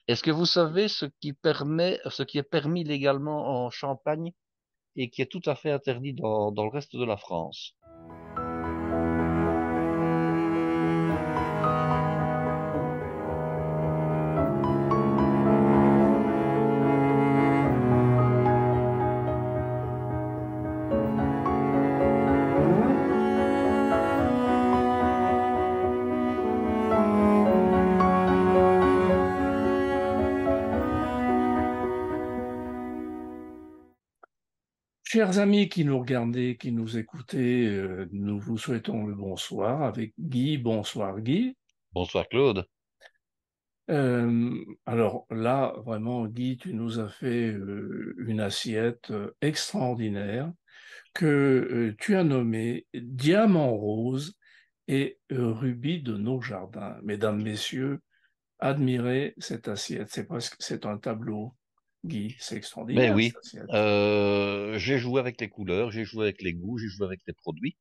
Est-ce que vous savez ce qui est permis légalement en Champagne et qui est tout à fait interdit dans le reste de la France? Chers amis qui nous regardez, qui nous écoutez, nous vous souhaitons le bonsoir avec Guy. Bonsoir Guy. Bonsoir Claude. Alors là, vraiment, Guy, tu nous as fait une assiette extraordinaire que tu as nommée Diamant rose et rubis de nos jardins. Mesdames, messieurs, admirez cette assiette. C'est presque, c'est un tableau, Guy. C'est Mais extraordinaire, cette oui, assiette. j'ai joué avec les couleurs, j'ai joué avec les goûts, j'ai joué avec les produits.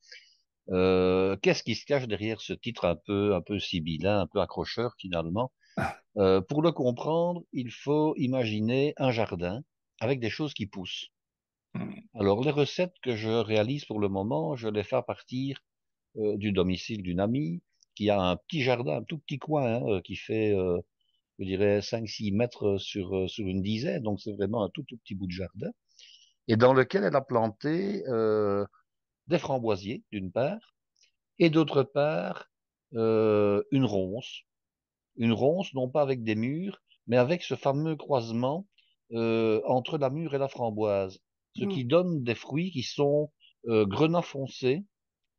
Qu'est-ce qui se cache derrière ce titre un peu sibyllin, un peu accrocheur finalement? Ah, Pour le comprendre, il faut imaginer un jardin avec des choses qui poussent. hum, Alors, les recettes que je réalise pour le moment, je les fais à partir du domicile d'une amie qui a un petit jardin, un tout petit coin, hein, qui fait, je dirais, 5 6 mètres sur une dizaine. Donc, c'est vraiment un tout petit bout de jardin. Et dans lequel elle a planté des framboisiers, d'une part, et d'autre part, une ronce. Une ronce, non pas avec des mûres, mais avec ce fameux croisement entre la mûre et la framboise, ce qui hum, donne des fruits qui sont grenat foncé,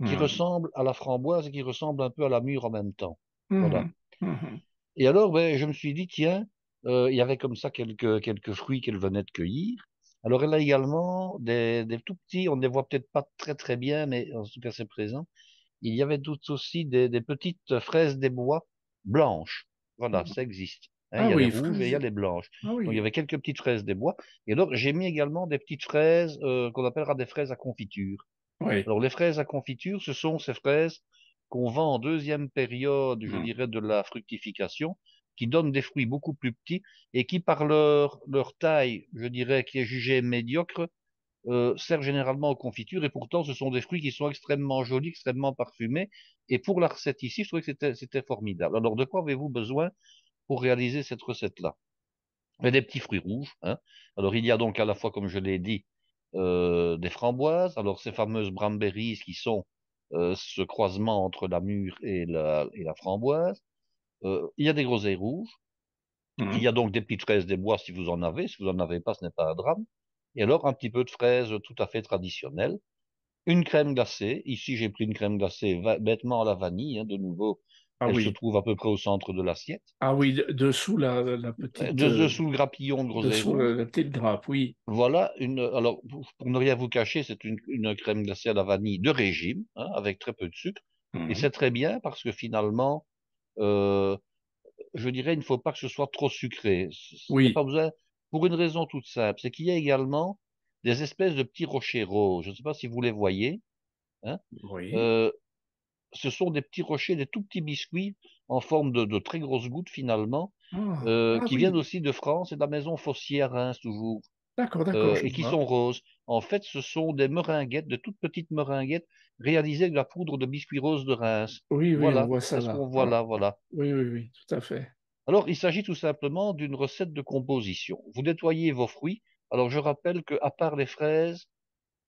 qui hum, ressemblent à la framboise et qui ressemblent un peu à la mûre en même temps. Voilà. hum, hum, Et alors, ben, je me suis dit, tiens, il y avait comme ça quelques fruits qu'elle venait de cueillir. Alors, elle a également des tout petits, on ne les voit peut-être pas très bien, mais en tout cas, c'est présent. Il y avait tout aussi des petites fraises des bois blanches. Voilà, hum. ça existe. Hein, il Ah y a les oui, rouges et il y a fraise. les blanches. Ah Donc, il y oui. avait quelques petites fraises des bois. Et alors, j'ai mis également des petites fraises qu'on appellera des fraises à confiture. Oui. Alors, les fraises à confiture, ce sont ces fraises qu'on vend en deuxième période, je Hmm. dirais, de la fructification, qui donnent des fruits beaucoup plus petits et qui, par leur taille, je dirais, qui est jugée médiocre, servent généralement aux confitures. Et pourtant, ce sont des fruits qui sont extrêmement jolis, extrêmement parfumés. Et pour la recette ici, je trouvais que c'était formidable. Alors, de quoi avez-vous besoin pour réaliser cette recette-là? Mais des petits fruits rouges, hein. Alors, il y a donc à la fois, comme je l'ai dit, des framboises. Alors, ces fameuses Bramberries qui sont ce croisement entre la mûre et la framboise. Il y a des groseilles rouges. Il y Hmm. a donc des petites fraises des bois si vous en avez. Si vous en avez pas, ce n'est pas un drame. Et alors, un petit peu de fraises tout à fait traditionnelles. Une crème glacée. Ici, j'ai pris une crème glacée bêtement à la vanille, hein, de nouveau. Ah Elle se oui. trouve à peu près au centre de l'assiette. Ah oui, dessous la petite, Dessous le grappillon de groseille dessous rouge. la petite grappe, oui. Voilà alors, pour ne rien vous cacher, c'est une crème glacée à la vanille de régime, hein, avec très peu de sucre. Et Hmm. c'est très bien parce que finalement, euh, je dirais, il ne faut pas que ce soit trop sucré. Il n'y a Oui, pas besoin, pour une raison toute simple, c'est qu'il y a également des espèces de petits rochers roses. Je ne sais pas si vous les voyez, hein. oui. Euh, Ce sont des petits rochers, des tout petits biscuits en forme de très grosses gouttes finalement, Ah, ah qui viennent oui. aussi de France et de la maison Fossier à Reims toujours, D'accord, je et qui vois. sont roses. En fait, ce sont des meringuettes, de toutes petites meringuettes réalisées avec de la poudre de biscuits roses de Reims. Oui, oui, on Voilà, voit c'est ça ce là. qu'on voit Ah, là, voilà. oui, oui, oui, tout à fait. Alors, il s'agit tout simplement d'une recette de composition. Vous nettoyez vos fruits. Alors, je rappelle que, à part les fraises,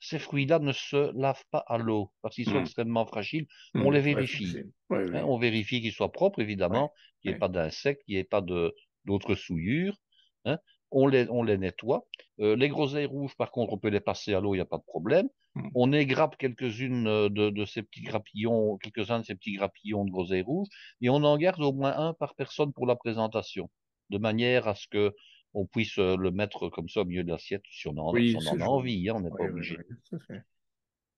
ces fruits-là ne se lavent pas à l'eau parce qu'ils sont Hmm. extrêmement fragiles. On Hmm. les Ouais, vérifie. facile. Oui, Hein, oui, on vérifie qu'ils soient propres, oui, évidemment, qu'il n'y ait oui. pas d'insectes, qu'il n'y ait pas d'autres souillures. Hein. On les nettoie. Les groseilles rouges, par contre, on peut les passer à l'eau, il n'y a pas de problème. Hmm. On égrappe quelques-unes de ces petits grappillons, quelques-uns de ces petits grappillons de groseilles rouges, et on en garde au moins un par personne pour la présentation, de manière à ce que on puisse le mettre comme ça au milieu de l'assiette si Oui, on c'est en a joli. envie, hein, on n'est pas Oui, oui, obligé. oui, tout à fait.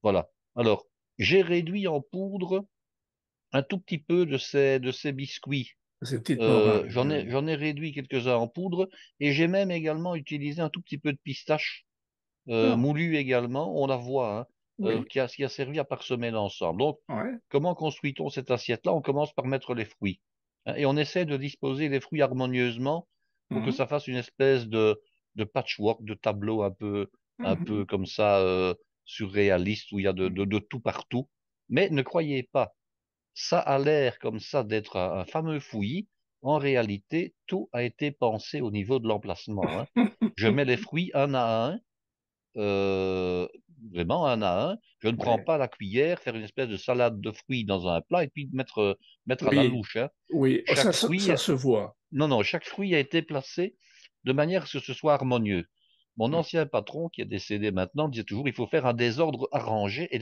Voilà. Alors, j'ai réduit en poudre un tout petit peu de ces biscuits. Ces petites meringues, oui. J'en ai réduit quelques-uns en poudre et j'ai même également utilisé un tout petit peu de pistache Ah, moulue également. On la voit, hein, oui, qui a servi à parsemer l'ensemble. Donc, ouais. comment construit-on cette assiette-là? On commence par mettre les fruits, hein, et on essaie de disposer les fruits harmonieusement pour que Mhm. ça fasse une espèce de patchwork, de tableau un Mhm. peu comme ça, surréaliste, où il y a de tout partout. Mais ne croyez pas, ça a l'air comme ça d'être un fameux fouillis. En réalité, tout a été pensé au niveau de l'emplacement, hein. Je mets les fruits un à un, euh, vraiment un à un. Je ne prends Oui, pas la cuillère, faire une espèce de salade de fruits dans un plat et puis mettre à la oui, louche, hein. oui. Oh, Chaque fruit, ça se voit. non, non, chaque fruit a été placé de manière à ce que ce soit harmonieux. Mon Mhm. ancien patron, qui est décédé maintenant, disait toujours, il faut faire un désordre arrangé et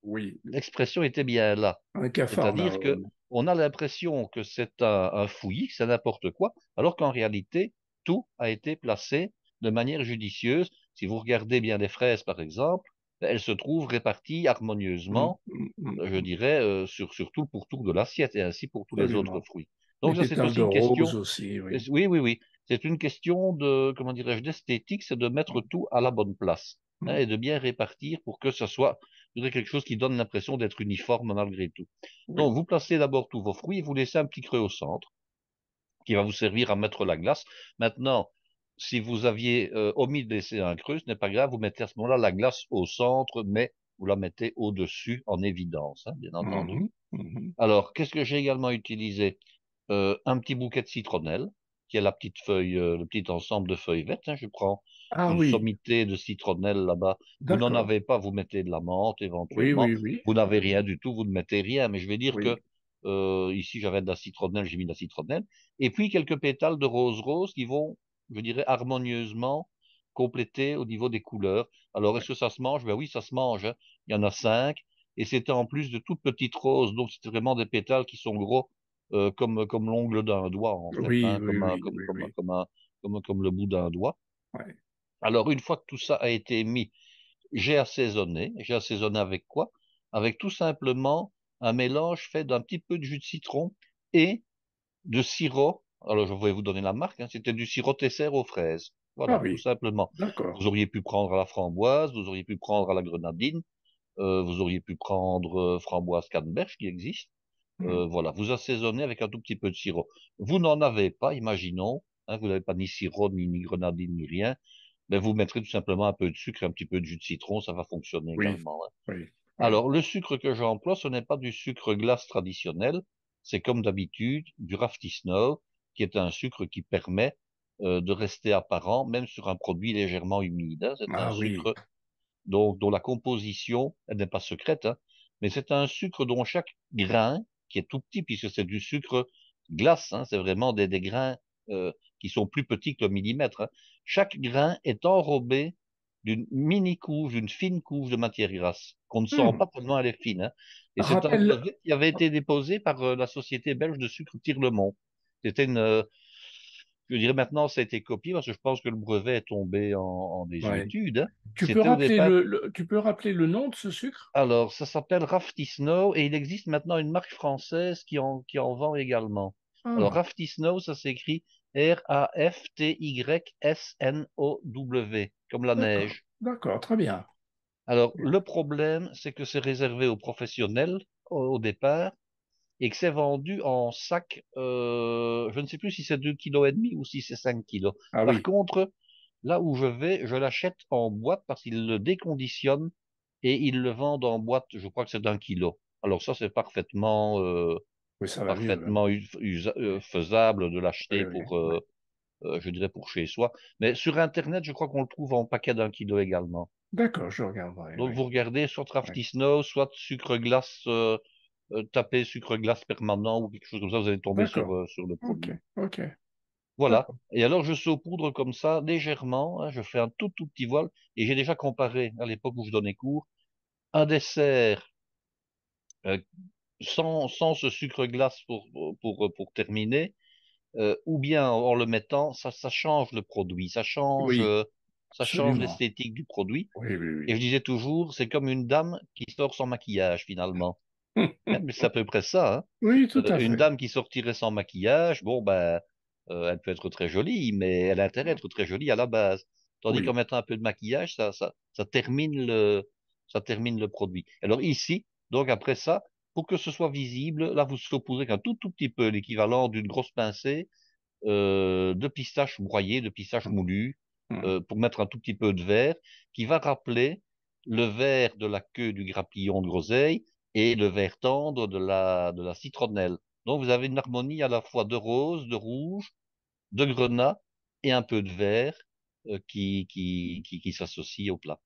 Oui, l'expression était bien là. un cafard C'est-à-dire que Naon. on a l'impression que c'est un fouillis, que c'est n'importe quoi, alors qu'en réalité, tout a été placé de manière judicieuse. Si vous regardez bien les fraises, par exemple, elles se trouvent réparties Mhm. harmonieusement, je Mhm. dirais, sur tout le pourtour de l'assiette, et ainsi pour tous les autres Absolument. fruits. Les Donc ça, c'est pétales aussi de une rose question, aussi, oui. oui, oui, oui, c'est une question de, comment dirais-je, d'esthétique, c'est de mettre tout à la bonne place, hein, Mhm. et de bien répartir pour que ce soit, je dirais, quelque chose qui donne l'impression d'être uniforme malgré tout. Oui. Donc, vous placez d'abord tous vos fruits et vous laissez un petit creux au centre qui va vous servir à mettre la glace. Maintenant, si vous aviez omis de laisser un creux, ce n'est pas grave, vous mettez à ce moment-là la glace au centre, mais vous la mettez au-dessus en évidence, hein, bien entendu. Mhm. Mhm. Alors, qu'est-ce que j'ai également utilisé? Un petit bouquet de citronnelle, qui est la petite feuille, le petit ensemble de feuilles vertes, hein. Je prends Ah une oui, sommité de citronnelle là-bas. Vous n'en d'accord. avez pas, vous mettez de la menthe Oui, éventuellement. oui, oui. Vous n'avez rien du tout, vous ne mettez rien. Mais je vais dire que Oui. ici j'avais de la citronnelle, j'ai mis de la citronnelle. Et puis quelques pétales de rose rose qui vont, je dirais, harmonieusement compléter au niveau des couleurs. Alors, est-ce que ça se mange? Ben oui, ça se mange, hein. Il y en a 5. Et c'était en plus de toutes petites roses, donc c'était vraiment des pétales qui sont gros comme l'ongle d'un doigt en fait, Oui, hein, oui, oui, oui, oui. comme le bout d'un doigt. Ouais. Alors une fois que tout ça a été mis, j'ai assaisonné. J'ai assaisonné avec quoi? Avec tout simplement un mélange fait d'un petit peu de jus de citron et de sirop. Alors je vais vous donner la marque, hein, c'était du sirop Tesser aux fraises. Ah Voilà, tout oui, simplement. d'accord. Vous auriez pu prendre à la framboise, vous auriez pu prendre à la grenadine, vous auriez pu prendre framboise canneberge qui existe. Mhm. Voilà, vous assaisonnez avec un tout petit peu de sirop. Vous n'en avez pas, imaginons, hein, vous n'avez pas ni sirop, ni grenadine, ni rien, mais vous mettrez tout simplement un peu de sucre, un petit peu de jus de citron, ça va fonctionner Oui, également, hein. oui, oui. Alors, le sucre que j'emploie, ce n'est pas du sucre glace traditionnel, c'est comme d'habitude du Rafti-Snow, qui est un sucre qui permet de rester apparent, même sur un produit légèrement humide, hein. C'est un Ah oui, sucre dont la composition, elle n'est pas secrète, hein, mais c'est un sucre dont chaque grain, qui est tout petit, puisque c'est du sucre glace, hein, c'est vraiment des grains qui sont plus petits que le millimètre, hein. Chaque grain est enrobé d'une mini couche, d'une fine couche de matière grasse, qu'on ne sent Hmm. pas tellement elle est fine, hein. Et c'est un Rappelle, brevet qui avait été déposé par la société belge de sucre Tirlemont. C'était je dirais maintenant, ça a été copié parce que je pense que le brevet est tombé en ouais. désuétude, hein. Tu peux C'était au rappeler départ. tu peux rappeler le nom de ce sucre? Alors, ça s'appelle Rafty Snow et il existe maintenant une marque française qui en vend également. Alors, Ah, Rafty Snow, ça s'écrit Rafty-Snow, comme la d'accord, neige. d'accord, très bien. Alors, le problème, c'est que c'est réservé aux professionnels au départ et que c'est vendu en sac, je ne sais plus si c'est 2,5 kg ou si c'est 5 kilos. Ah Par oui, contre, là où je vais, je l'achète en boîte parce qu'ils le déconditionnent et ils le vendent en boîte, je crois que c'est d'1 kilo. Alors ça, c'est oui, ça va mieux, hein. parfaitement faisable de Oui, l'acheter oui, pour, oui. je dirais, pour chez soi. Mais sur Internet, je crois qu'on le trouve en paquet d'1 kilo également. D'accord, je regarderai, Donc oui. vous regardez soit Oui. Rafty Snow, soit sucre glace, tapez sucre glace permanent ou quelque chose comme ça, vous allez tomber D'accord, sur le ok, produit. ok, Voilà. d'accord. Et alors je saupoudre comme ça légèrement, hein, je fais un tout petit voile et j'ai déjà comparé à l'époque où je donnais cours un dessert euh, sans ce sucre glace pour terminer, ou bien en le mettant, ça change le produit, Oui, ça change absolument. l'esthétique du produit. Oui, Et oui, je disais toujours, c'est comme une dame qui sort sans maquillage finalement. oui. Hein, mais c'est à peu près ça, hein. Oui, tout à Une fait. dame qui sortirait sans maquillage, bon ben, elle peut être très jolie, mais elle a intérêt à être très jolie à la base. Tandis qu'en Oui, mettant un peu de maquillage, ça termine le produit. Alors ici, donc après ça, pour que ce soit visible, là vous saupoudrez qu'un tout petit peu, l'équivalent d'une grosse pincée, de pistache broyée, de pistache Mhm. moulue, Mhm. pour mettre un tout petit peu de verre, qui va rappeler le vert de la queue du grappillon de groseille et le vert tendre de la citronnelle. Donc vous avez une harmonie à la fois de rose, de rouge, de grenat et un peu de vert qui s'associe au plat.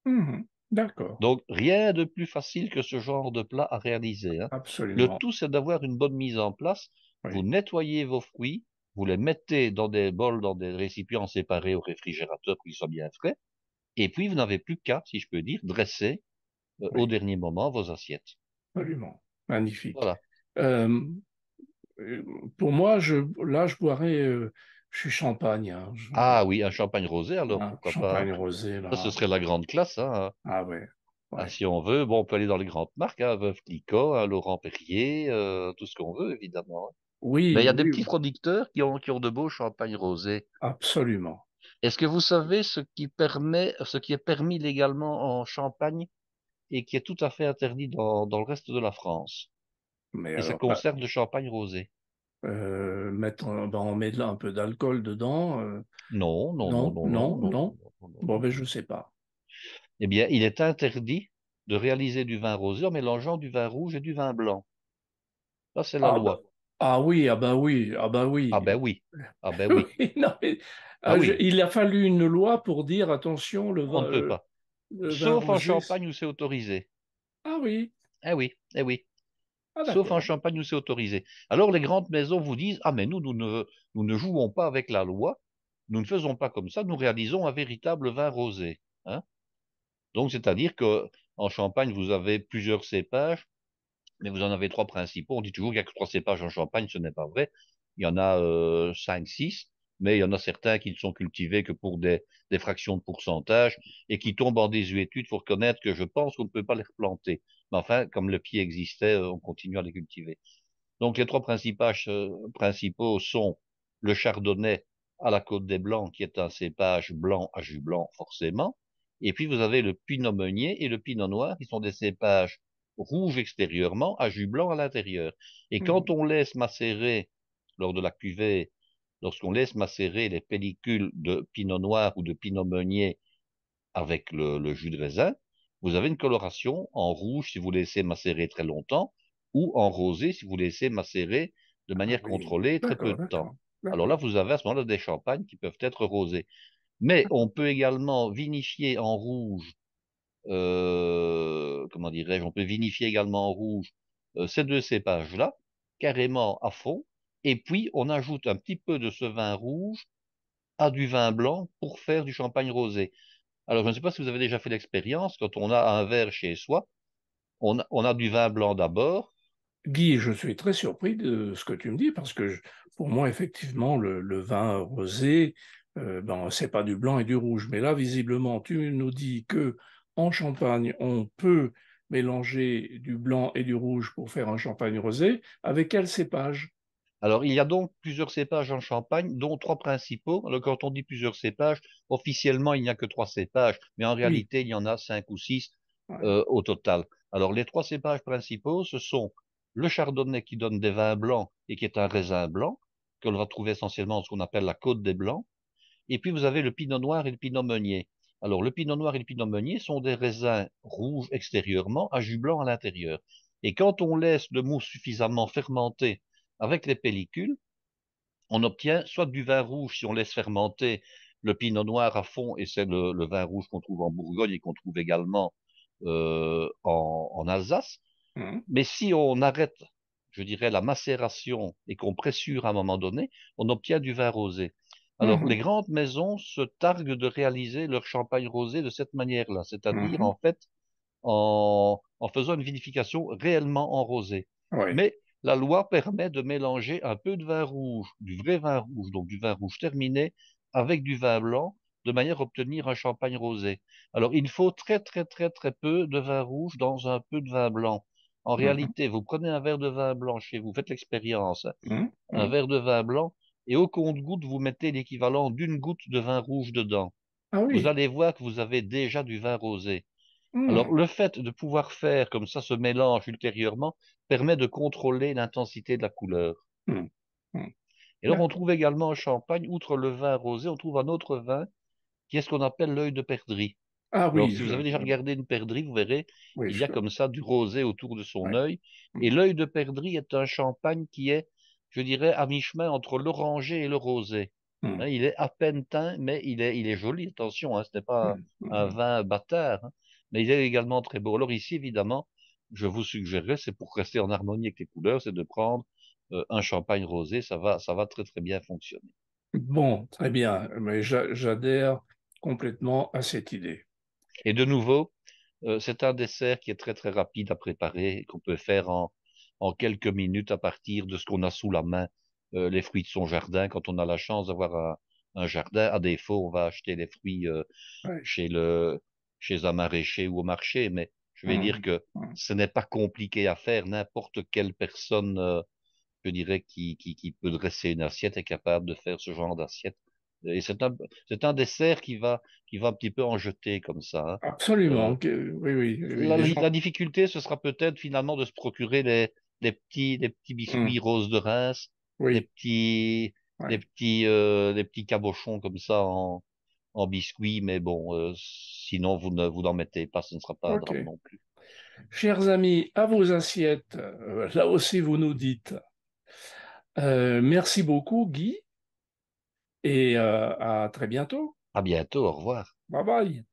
Mhm. D'accord, Donc rien de plus facile que ce genre de plat à réaliser, hein. Le absolument. tout, c'est d'avoir une bonne mise en place. Vous Oui. nettoyez vos fruits, vous les mettez dans des bols, dans des récipients séparés au réfrigérateur pour qu'ils soient bien frais. Et puis, vous n'avez plus qu'à, si je peux dire, dresser au Oui, dernier moment vos assiettes. absolument. Magnifique. Voilà. Euh, euh, pour moi, là, je boirais, je suis champagne, hein, Ah oui, un champagne rosé, alors pourquoi pas, hein. champagne rosé, Ça, ce là. serait la grande classe, hein. Ah ouais, Ah, ouais. si on veut, bon, on peut aller dans les grandes marques, hein, Veuve Clicquot, hein, Laurent Perrier, tout ce qu'on veut, évidemment, hein. Mais il Oui, y a des oui, petits producteurs qui ont de beaux champagnes rosés. absolument. Est-ce que vous savez ce qui est permis légalement en Champagne et qui est tout à fait interdit dans le reste de la France? Mais Et ça alors, concerne le champagne rosé. ben, on met un peu d'alcool dedans. Non, non, non, Non, non, non, non, non, non. non, non, non, Bon, non, ben, non. je sais pas. Eh bien, il est interdit de réaliser du vin rosé en mélangeant du vin rouge et du vin blanc. Ça, c'est la Ah, bah, loi. ah oui, ah bah oui, ah bah Ah oui. ben oui. Ah ben oui. Oui, non, mais, Ah oui. il a fallu une loi pour dire attention, On ne peut pas. le vin Sauf en rosé. Champagne où c'est autorisé. Ah oui, Eh oui, eh oui. ah Sauf en d'accord. Champagne où c'est autorisé. Alors les grandes maisons vous disent, ah mais nous ne jouons pas avec la loi, nous ne faisons pas comme ça, nous réalisons un véritable vin rosé, hein. Donc c'est-à-dire que en Champagne vous avez plusieurs cépages, mais vous en avez trois principaux. On dit toujours qu'il n'y a que trois cépages en Champagne, ce n'est pas vrai. Il y en a cinq, six, mais il y en a certains qui ne sont cultivés que pour des fractions de pourcentage et qui tombent en désuétude. Il faut reconnaître que je pense qu'on ne peut pas les replanter. Mais enfin, comme le pied existait, on continue à les cultiver. Donc les trois principaux sont le chardonnay à la Côte des Blancs, qui est un cépage blanc à jus blanc forcément. Et puis vous avez le pinot meunier et le pinot noir, qui sont des cépages rouges extérieurement, à jus blanc à l'intérieur. Et quand Mhm, on laisse macérer, lors de la cuvée, lorsqu'on laisse macérer les pellicules de pinot noir ou de pinot meunier avec le jus de raisin, vous avez une coloration en rouge si vous laissez macérer très longtemps, ou en rosé si vous laissez macérer de ah manière oui, contrôlée très peu d'accord, de temps. d'accord, Alors là, d'accord. vous avez à ce moment-là des champagnes qui peuvent être rosés. Mais on peut également vinifier en rouge, comment dirais-je, on peut vinifier également en rouge ces deux cépages-là, carrément à fond, et puis on ajoute un petit peu de ce vin rouge à du vin blanc pour faire du champagne rosé. Alors, je ne sais pas si vous avez déjà fait l'expérience, quand on a un verre chez soi, on a du vin blanc d'abord. Guy, je suis très surpris de ce que tu me dis parce que pour moi, effectivement, le vin rosé, ben, c'est pas du blanc et du rouge. Mais là, visiblement, tu nous dis que en Champagne, on peut mélanger du blanc et du rouge pour faire un champagne rosé. Avec quel cépage? Alors, il y a donc plusieurs cépages en Champagne, dont trois principaux. Alors, quand on dit plusieurs cépages, officiellement, il n'y a que trois cépages, mais en Oui. réalité, il y en a cinq ou six Ouais. au total. Alors, les trois cépages principaux, ce sont le chardonnay qui donne des vins blancs et qui est un raisin blanc, que l'on va trouver essentiellement dans ce qu'on appelle la côte des blancs. Et puis vous avez le pinot noir et le pinot meunier. Alors le pinot noir et le pinot meunier sont des raisins rouges extérieurement, à jus blanc à l'intérieur. Et quand on laisse le mousse suffisamment fermenter avec les pellicules, on obtient soit du vin rouge si on laisse fermenter le pinot noir à fond, et c'est le vin rouge qu'on trouve en Bourgogne et qu'on trouve également en Alsace. Hum, Mais si on arrête, je dirais, la macération et qu'on pressure à un moment donné, on obtient du vin rosé. Alors, les mhm, grandes maisons se targuent de réaliser leur champagne rosé de cette manière-là, c'est-à-dire, mhm. en fait, en faisant une vinification réellement en rosé. Oui. Mais la loi permet de mélanger un peu de vin rouge, du vrai vin rouge, donc du vin rouge terminé, avec du vin blanc, de manière à obtenir un champagne rosé. Alors, il faut très, très, très, très peu de vin rouge dans un peu de vin blanc. En Mhm, réalité, vous prenez un verre de vin blanc chez vous, faites l'expérience, hein, hum, un hum. verre de vin blanc, et au compte-gouttes, vous mettez l'équivalent d'une goutte de vin rouge dedans. Ah Vous oui. allez voir que vous avez déjà du vin rosé. Alors, Hum, le fait de pouvoir faire comme ça ce mélange ultérieurement permet de contrôler l'intensité de la couleur. hum, hum. Et alors, on trouve également en Champagne, outre le vin rosé, on trouve un autre vin qui est ce qu'on appelle l'œil de perdrix. Ah Alors, oui, si vous avez déjà regardé une perdrix, vous verrez, oui, il y a comme ça du rosé autour de son ouais. œil. Et Mm, l'œil de perdrix est un champagne qui est, je dirais, à mi-chemin entre l'orangé et le rosé. mm, Hein, il est à peine teint, mais il est joli. Attention, hein, ce n'est pas mm, un mm. vin bâtard, hein, mais il est également très beau. Alors ici, évidemment, je vous suggérerais, c'est pour rester en harmonie avec les couleurs, c'est de prendre un champagne rosé. Ça va très très bien fonctionner. Bon, très bien, mais j'adhère complètement à cette idée. Et de nouveau, c'est un dessert qui est très très rapide à préparer, et qu'on peut faire en quelques minutes à partir de ce qu'on a sous la main, les fruits de son jardin. Quand on a la chance d'avoir un jardin, à défaut, on va acheter les fruits Ouais. chez chez un maraîcher ou au marché. Mais je vais dire Mm, que mm. ce n'est pas compliqué à faire. N'importe quelle personne, je dirais, qui peut dresser une assiette est capable de faire ce genre d'assiette. Et c'est un dessert qui va un petit peu en jeter comme ça, hein. Absolument, Euh, oui, oui, oui, les la gens. difficulté, ce sera peut-être finalement de se procurer les petits biscuits Mm, roses de Reims, des oui, petits, ouais, des petits cabochons comme ça en biscuits, mais bon, sinon vous n'en mettez pas, ce ne sera pas un ok. drame non plus. Chers amis, à vos assiettes, là aussi vous nous dites. Merci beaucoup, Guy, et à très bientôt. À bientôt, au revoir. Bye bye.